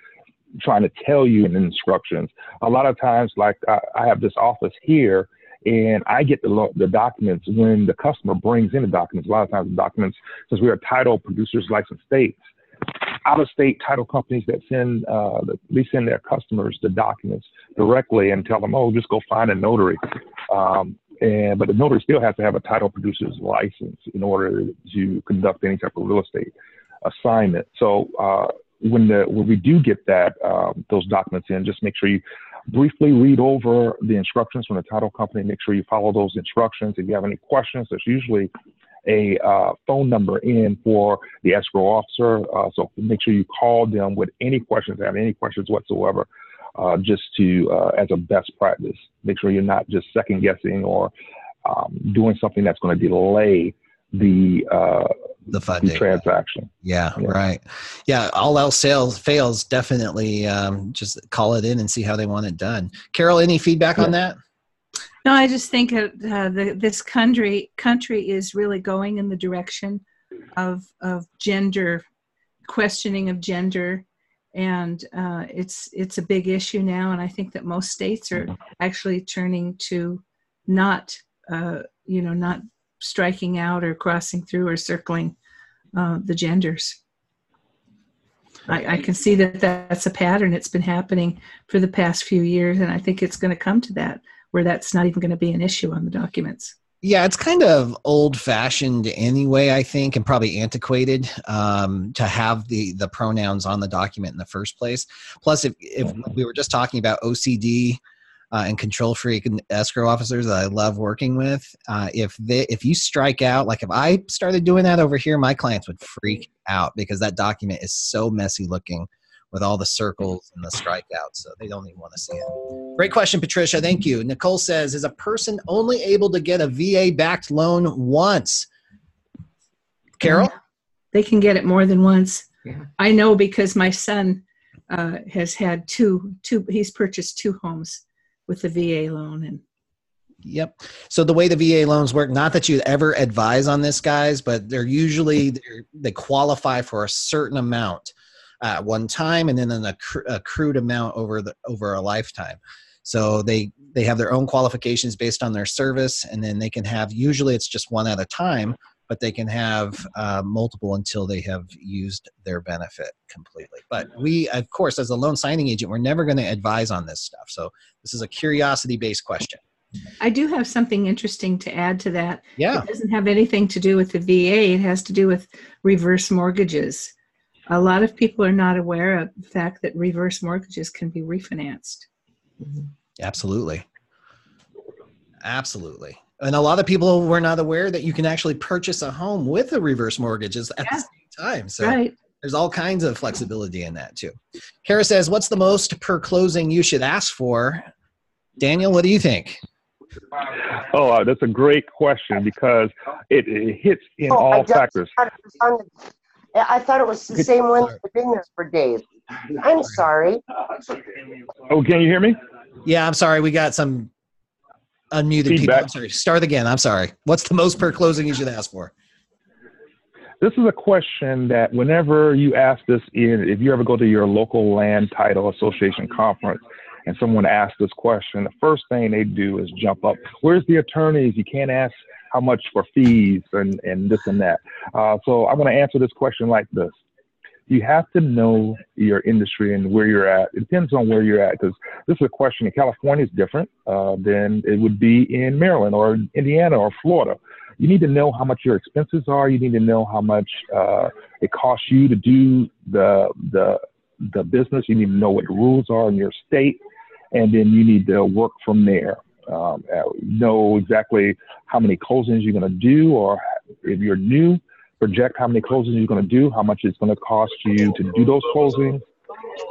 trying to tell you in the instructions. A lot of times, like I have this office here, and I get the documents when the customer brings in the documents. A lot of times the documents, since we are title producers licensed states, out-of-state title companies that send their customers the documents directly and tell them, oh, just go find a notary. But the notary still has to have a title producer's license in order to conduct any type of real estate assignment. So when we do get those documents in, just make sure you briefly read over the instructions from the title company. Make sure you follow those instructions. If you have any questions, there's usually a phone number in for the escrow officer. So make sure you call them with any questions, have any questions whatsoever, just to, as a best practice. Make sure you're not just second guessing or doing something that's going to delay the funding, the transaction. Yeah, right. Yeah, all else fails, definitely just call it in and see how they want it done. Carol, any feedback on that? No, I just think this country is really going in the direction of gender, questioning of gender, and it's a big issue now. And I think that most states are actually turning to not striking out or crossing through or circling the genders. I can see that that's a pattern. It's been happening for the past few years, and I think it's going to come to that, where that's not even going to be an issue on the documents. Yeah, it's kind of old-fashioned anyway, I think, and probably antiquated to have the pronouns on the document in the first place. Plus, if we were just talking about OCD and control freak and escrow officers that I love working with, if you strike out, like if I started doing that over here, my clients would freak out because that document is so messy looking with all the circles and the strikeouts, so they don't even want to see it. Great question, Patricia. Thank you. Nicole says, is a person only able to get a VA-backed loan once? Carol? They can get it more than once. Yeah. I know because my son has had he's purchased 2 homes with the VA loan. And yep. So the way the VA loans work, not that you ever advise on this, guys, but they're usually, they qualify for a certain amount at one time, and then an accrued amount over a lifetime. So they have their own qualifications based on their service, and then they can have, usually it's just one at a time, but they can have multiple until they have used their benefit completely. But we, of course, as a loan signing agent, we're never going to advise on this stuff. So this is a curiosity-based question. I do have something interesting to add to that. Yeah. It doesn't have anything to do with the VA. It has to do with reverse mortgages. A lot of people are not aware of the fact that reverse mortgages can be refinanced. Absolutely. Absolutely. And a lot of people were not aware that you can actually purchase a home with a reverse mortgage at the same time. So there's all kinds of flexibility in that too. Kara says, what's the most per closing you should ask for? Daniel, what do you think? Oh, that's a great question because it hits in all factors. I thought it was the same one that's been there for days. I'm sorry. Oh, can you hear me? Yeah, I'm sorry. We got some unmuted feedback. People. I'm sorry. Start again. I'm sorry. What's the most per closing you should ask for? This is a question that whenever you ask this if you ever go to your local land title association conference and someone asks this question, the first thing they do is jump up. Where's the attorneys? You can't ask how much for fees and this and that. So I'm going to answer this question like this. You have to know your industry and where you're at. It depends on where you're at, because this is a question in California is different than it would be in Maryland or Indiana or Florida. You need to know how much your expenses are. You need to know how much it costs you to do the business. You need to know what the rules are in your state, and then you need to work from there. Know exactly how many closings you're going to do, or if you're new, project how many closings you're going to do, how much it's going to cost you to do those closings,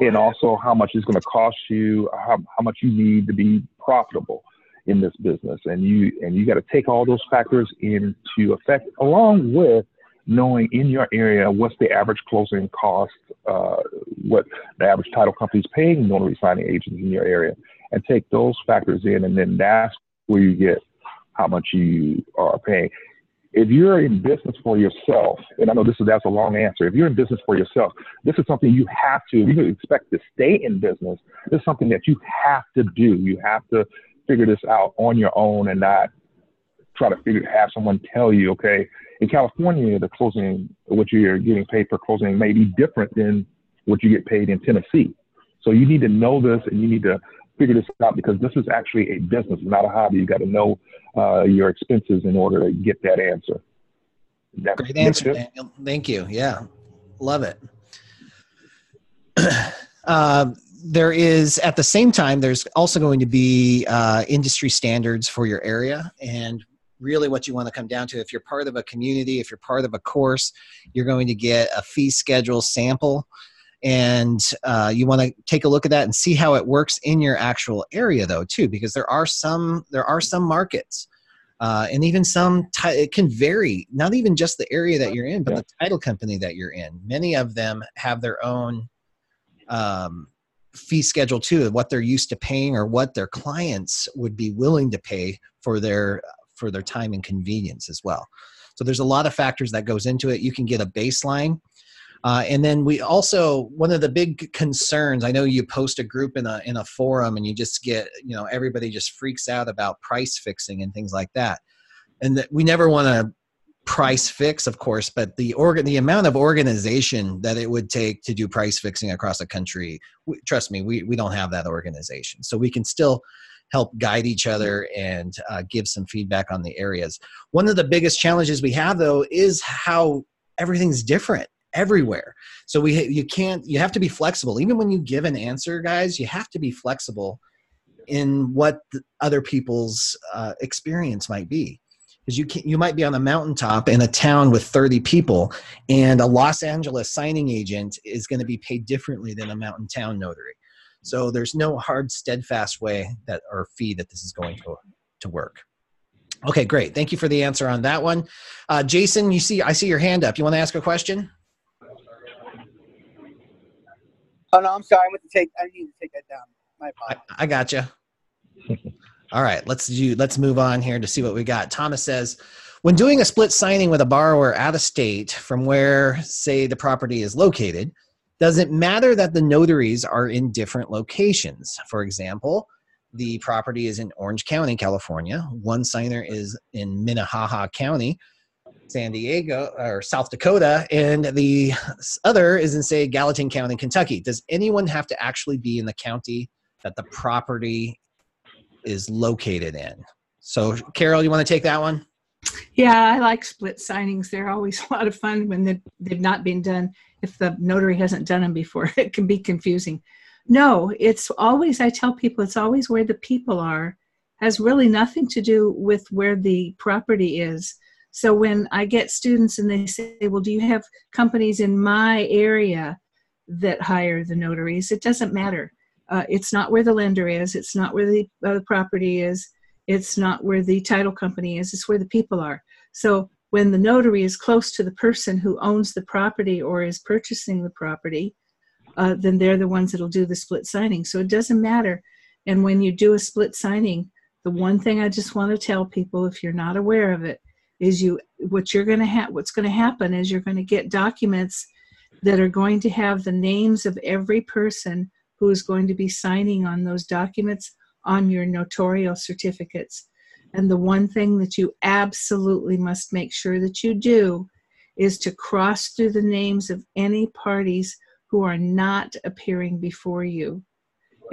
and also how much it's going to cost you, how much you need to be profitable in this business. And you got to take all those factors into effect, along with knowing in your area what's the average closing cost, what the average title company is paying notary signing agents in your area, and take those factors in, and then that's where you get how much you are paying. If you're in business for yourself, and I know that's a long answer. If you're in business for yourself, this is something you have to, if you expect to stay in business, this is something that you have to do. You have to figure this out on your own and not try to have someone tell you, okay, in California, the closing, what you're getting paid per closing may be different than what you get paid in Tennessee. So you need to know this, and you need to figure this out, because this is actually a business, not a hobby. You got to know your expenses in order to get that answer. Great answer, Daniel. Thank you. Yeah, love it. There is, at the same time, there's also going to be industry standards for your area. And really what you want to come down to, if you're part of a community, if you're part of a course, you're going to get a fee schedule sample. And you want to take a look at that and see how it works in your actual area, though, too, because there are some markets, and even it can vary. Not even just the area that you're in, but the title company that you're in. Many of them have their own fee schedule too, what they're used to paying or what their clients would be willing to pay for their time and convenience as well. So there's a lot of factors that goes into it. You can get a baseline. And then we also, one of the big concerns, I know you post a group in a forum and you just get, everybody just freaks out about price fixing and things like that. And that we never want to price fix, of course, but the amount of organization that it would take to do price fixing across the country, trust me, we don't have that organization. So we can still help guide each other and give some feedback on the areas. One of the biggest challenges we have, though, is how everything's different everywhere. So you have to be flexible. Even when you give an answer, guys, you have to be flexible in what other people's experience might be. Because you might be on a mountaintop in a town with 30 people, and a Los Angeles signing agent is going to be paid differently than a mountain town notary. So there's no hard, steadfast way or fee that this is going to work. Okay, great. Thank you for the answer on that one. Jason, I see your hand up. You want to ask a question? Oh, no, I'm sorry. I need to take that down. My apologies. I got you. All right, let's move on here to see what we got. Thomas says, when doing a split signing with a borrower out of state from where, say, the property is located, does it matter that the notaries are in different locations? For example, the property is in Orange County, California. One signer is in Minnehaha County, San Diego, or South Dakota, and the other is in, say, Gallatin County, Kentucky. Does anyone have to actually be in the county that the property is located in? So, Carol, you want to take that one? Yeah, I like split signings. They're always a lot of fun when they've not been done. If the notary hasn't done them before, it can be confusing. No, it's always, I tell people, it's always where the people are. Has really nothing to do with where the property is. So when I get students and they say, well, do you have companies in my area that hire the notaries? It doesn't matter. It's not where the lender is. It's not where the property is. It's not where the title company is. It's where the people are. So when the notary is close to the person who owns the property or is purchasing the property, then they're the ones that'll do the split signing. So it doesn't matter. And when you do a split signing, the one thing I just want to tell people, if you're not aware of it, is what's going to happen is you're going to get documents that are going to have the names of every person who is going to be signing on those documents on your notarial certificates. And the one thing that you absolutely must make sure that you do is to cross through the names of any parties who are not appearing before you.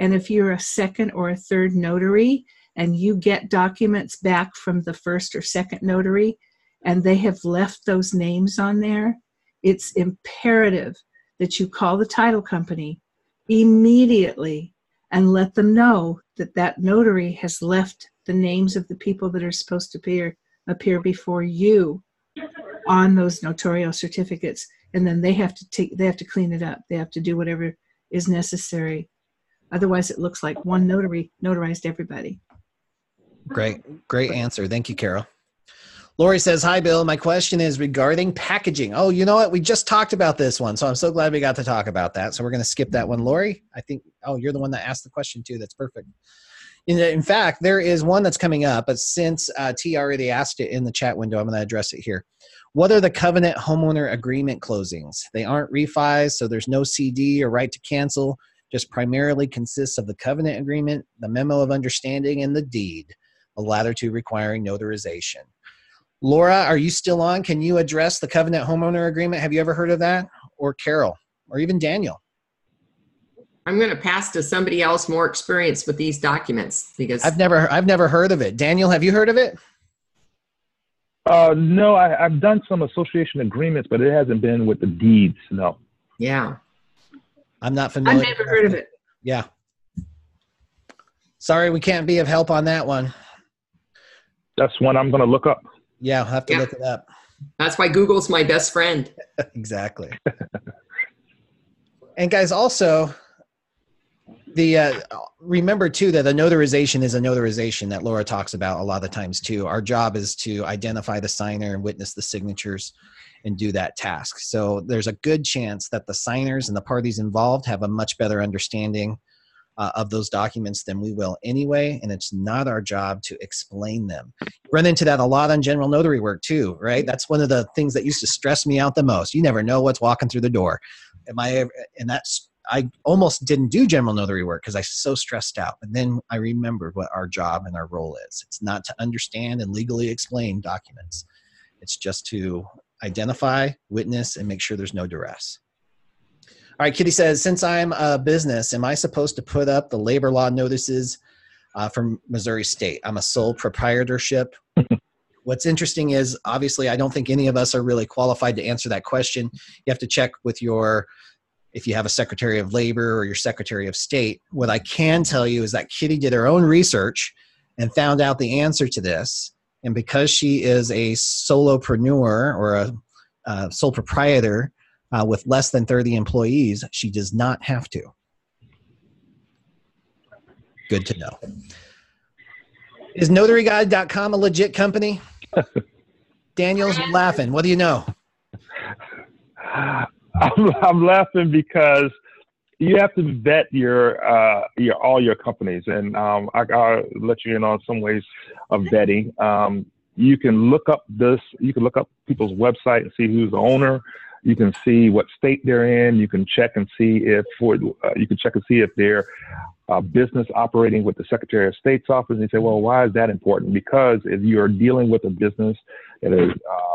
And if you're a second or a third notary and you get documents back from the first or second notary and they have left those names on there, it's imperative that you call the title company immediately and let them know that that notary has left the names of the people that are supposed to appear before you on those notarial certificates. And then they have to clean it up. They have to do whatever is necessary. Otherwise, it looks like one notary notarized everybody. Great answer. Thank you, Carol. Lori says, hi, Bill. My question is regarding packaging. Oh, you know what? We just talked about this one, so I'm so glad we got to talk about that. So we're going to skip that one. Lori, I think, you're the one that asked the question too. That's perfect. In fact, there is one that's coming up, but since T already asked it in the chat window, I'm going to address it here. What are the covenant homeowner agreement closings? They aren't refis, so there's no CD or right to cancel. Just primarily consists of the covenant agreement, the memo of understanding, and the deed, the latter two requiring notarization. Laura, are you still on? Can you address the covenant homeowner agreement? Have you ever heard of that? Or Carol, or even Daniel? I'm going to pass to somebody else more experienced with these documents because I've never heard of it. Daniel, have you heard of it? No, I've done some association agreements, but it hasn't been with the deeds. No. Yeah. I'm not familiar. I've never heard of it. Yeah. Sorry, we can't be of help on that one. That's one I'm going to look up. Yeah, I'll have to look it up. That's why Google's my best friend. Exactly. And guys, also, remember too that a notarization is a notarization that Laura talks about a lot of times too. Our job is to identify the signer and witness the signatures and do that task. So there's a good chance that the signers and the parties involved have a much better understanding of those documents than we will anyway, and it's not our job to explain them. Run into that a lot on general notary work too, right? That's one of the things that used to stress me out the most. You never know what's walking through the door. I almost didn't do general notary work because I was so stressed out. And then I remembered what our job and our role is. It's not to understand and legally explain documents. It's just to identify, witness, and make sure there's no duress. All right, Kitty says, since I'm a business, am I supposed to put up the labor law notices from Missouri State? I'm a sole proprietorship. What's interesting is, obviously, I don't think any of us are really qualified to answer that question. You have to check with if you have a Secretary of Labor or your Secretary of State. What I can tell you is that Kitty did her own research and found out the answer to this. And because she is a solopreneur or a sole proprietor with less than 30 employees, she does not have to. Good to know. Is notaryguide.com a legit company? Daniel's laughing. What do you know? I'm laughing because you have to vet all your companies, and I'll let you in on some ways of vetting. You can look up people's website and see who's the owner. You can see what state they're in. You can check and see if they're business operating with the Secretary of State's office. And you say, well, why is that important? Because if you're dealing with a business that is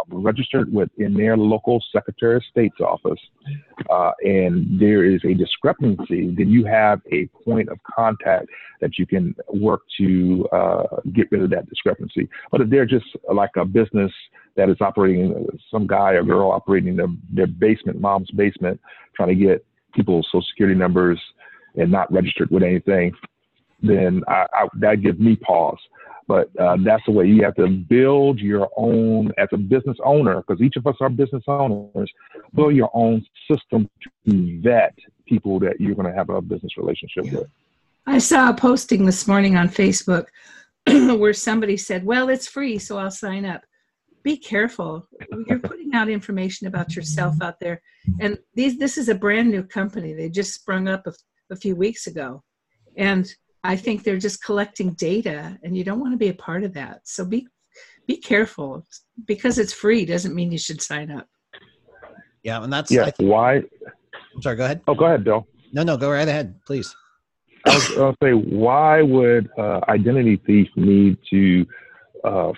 registered in their local Secretary of State's office, and there is a discrepancy, then you have a point of contact that you can work to get rid of that discrepancy. But if they're just like a business that is operating, some guy or girl operating their basement, mom's basement, trying to get people's Social Security numbers and not registered with anything, then that gives me pause. But that's the way you have to build your own, as a business owner, because each of us are business owners, build your own system to vet people that you're going to have a business relationship with. I saw a posting this morning on Facebook where somebody said, well, it's free, so I'll sign up. Be careful. You're putting out information about yourself out there. And this is a brand new company. They just sprung up a few weeks ago. And I think they're just collecting data, and you don't want to be a part of that. So be careful. Because it's free doesn't mean you should sign up. Yeah, and that's why. I'm sorry, go ahead. Oh, go ahead, Bill. No, go right ahead, please. I was going to say, why would identity thief need to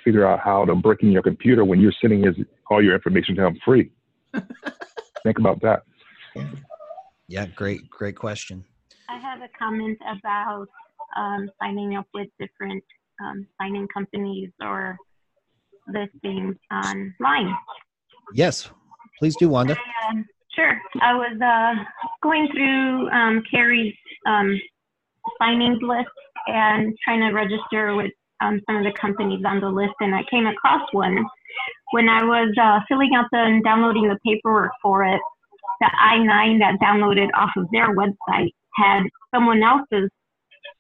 figure out how to break in your computer when you're sending all your information to them free? Think about that. Yeah, great question. I have a comment about signing up with different signing companies or listings online. Yes, please do, Wanda. Sure. I was going through Carrie's signings list and trying to register with some of the companies on the list, and I came across one. When I was filling out and downloading the paperwork for it, the I-9 that downloaded off of their website had someone else's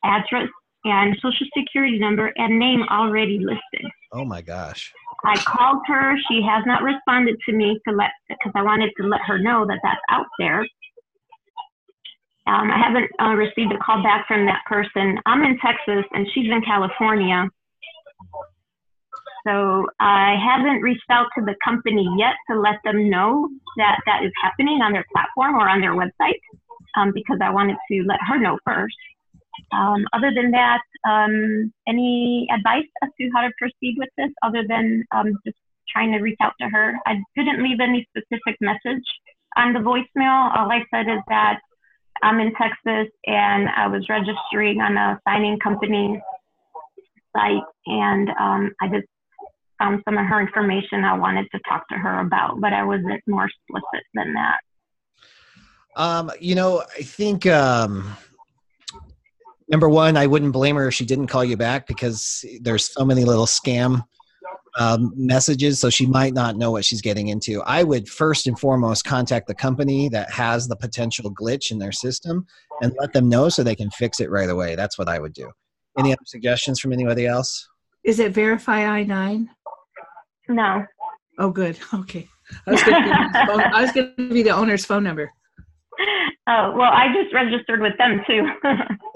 address and social security number and name already listed. Oh my gosh. I called her. She has not responded to me because I wanted to let her know that that's out there. I haven't received a call back from that person. I'm in Texas and she's in California. So I haven't reached out to the company yet to let them know that that is happening on their platform or on their website because I wanted to let her know first. Other than that, any advice as to how to proceed with this other than just trying to reach out to her? I didn't leave any specific message on the voicemail. All I said is that I'm in Texas and I was registering on a signing company site, and I just found some of her information I wanted to talk to her about, but I wasn't more explicit than that. I think number one, I wouldn't blame her if she didn't call you back because there's so many little scam messages, so she might not know what she's getting into. I would first and foremost contact the company that has the potential glitch in their system and let them know so they can fix it right away. That's what I would do. Any other suggestions from anybody else? Is it Verify I-9? No. Oh, good. Okay. I was going to give you the owner's phone number. Oh, well, I just registered with them too.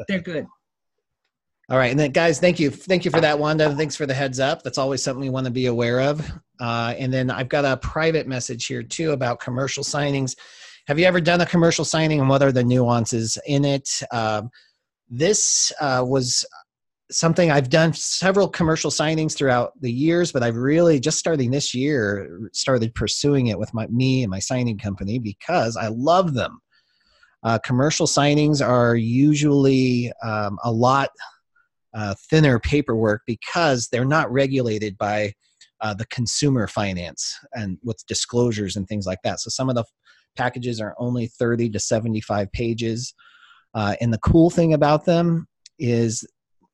They're good. All right. And then guys, thank you. Thank you for that, Wanda. Thanks for the heads up. That's always something we want to be aware of. And then I've got a private message here too about commercial signings. Have you ever done a commercial signing and what are the nuances in it? This was something I've done several commercial signings throughout the years, but I've really just starting this year started pursuing it with me and my signing company because I love them. Commercial signings are usually a lot thinner paperwork because they're not regulated by the consumer finance and with disclosures and things like that. So some of the packages are only 30 to 75 pages. And the cool thing about them is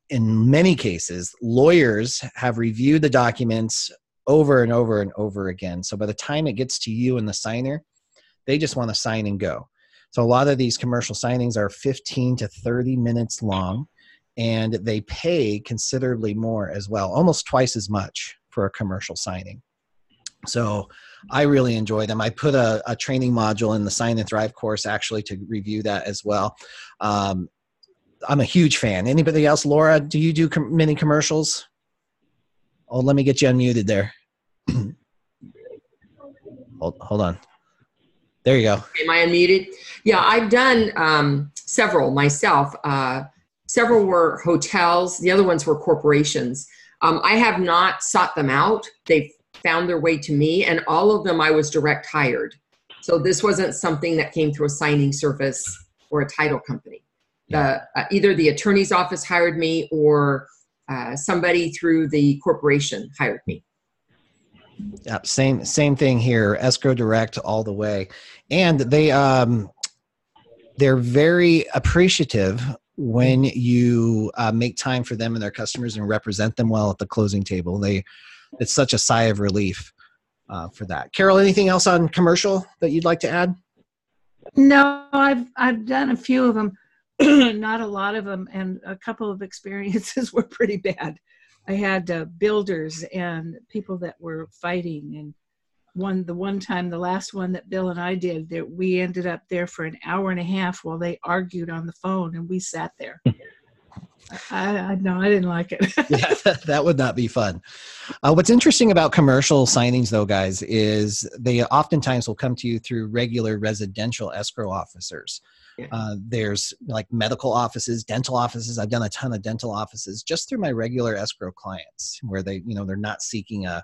in many cases, lawyers have reviewed the documents over and over and over again. So by the time it gets to you and the signer, they just want to sign and go. So a lot of these commercial signings are 15 to 30 minutes long, and they pay considerably more as well, almost twice as much for a commercial signing. So I really enjoy them. I put a training module in the Sign and Thrive course actually to review that as well. I'm a huge fan. Anybody else? Laura, do you do many commercials? Oh, let me get you unmuted there. Hold on. There you go. Am I unmuted? Yeah, I've done several myself. Several were hotels. The other ones were corporations. I have not sought them out. They've found their way to me, and all of them I was direct hired. So this wasn't something that came through a signing service or a title company. Either the attorney's office hired me or somebody through the corporation hired me. Yeah, same thing here. Escrow direct all the way, and they're very appreciative when you make time for them and their customers and represent them well at the closing table. It's such a sigh of relief for that. Carol, anything else on commercial that you'd like to add? No, I've done a few of them. Not a lot of them, and a couple of experiences were pretty bad. I had builders and people that were fighting, and the last one that Bill and I did, that we ended up there for an hour and a half while they argued on the phone, and we sat there. I didn't like it. Yeah, that would not be fun. What's interesting about commercial signings, though, guys, is they oftentimes will come to you through regular residential escrow officers. There's like medical offices, dental offices. I've done a ton of dental offices just through my regular escrow clients where they're not seeking a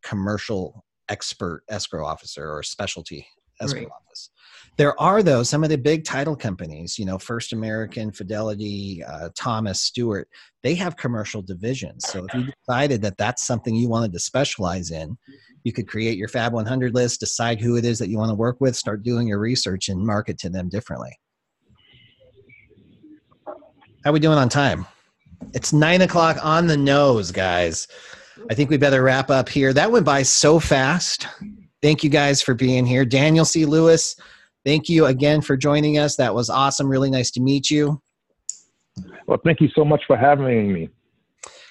commercial expert escrow officer or specialty escrow office. There are, though, some of the big title companies, you know, First American, Fidelity, Thomas, Stewart, they have commercial divisions. So if you decided that that's something you wanted to specialize in, you could create your Fab 100 list, decide who it is that you want to work with, start doing your research, and market to them differently. How are we doing on time? It's 9 o'clock on the nose, guys. I think we better wrap up here. That went by so fast. Thank you guys for being here. Daniel C. Lewis, thank you again for joining us. That was awesome. Really nice to meet you. Well, thank you so much for having me.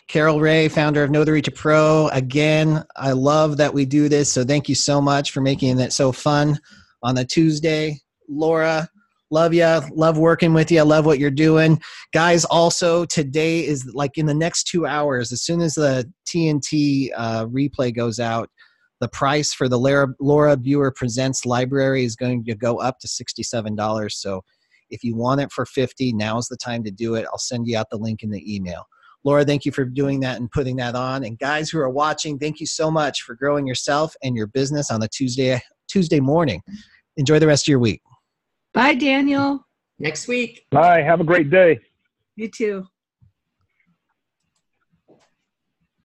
Carol Ray, founder of Notary to Pro. Again, I love that we do this, so thank you so much for making it so fun on a Tuesday. Laura, love you. Love working with you. I love what you're doing. Guys, also today is like in the next 2 hours, as soon as the TNT replay goes out, the price for the Laura Biewer Presents Library is going to go up to $67. So if you want it for $50, now's the time to do it. I'll send you out the link in the email. Laura, thank you for doing that and putting that on. And guys who are watching, thank you so much for growing yourself and your business on the Tuesday morning. Enjoy the rest of your week. Bye, Daniel. Next week. Bye. Have a great day. You too.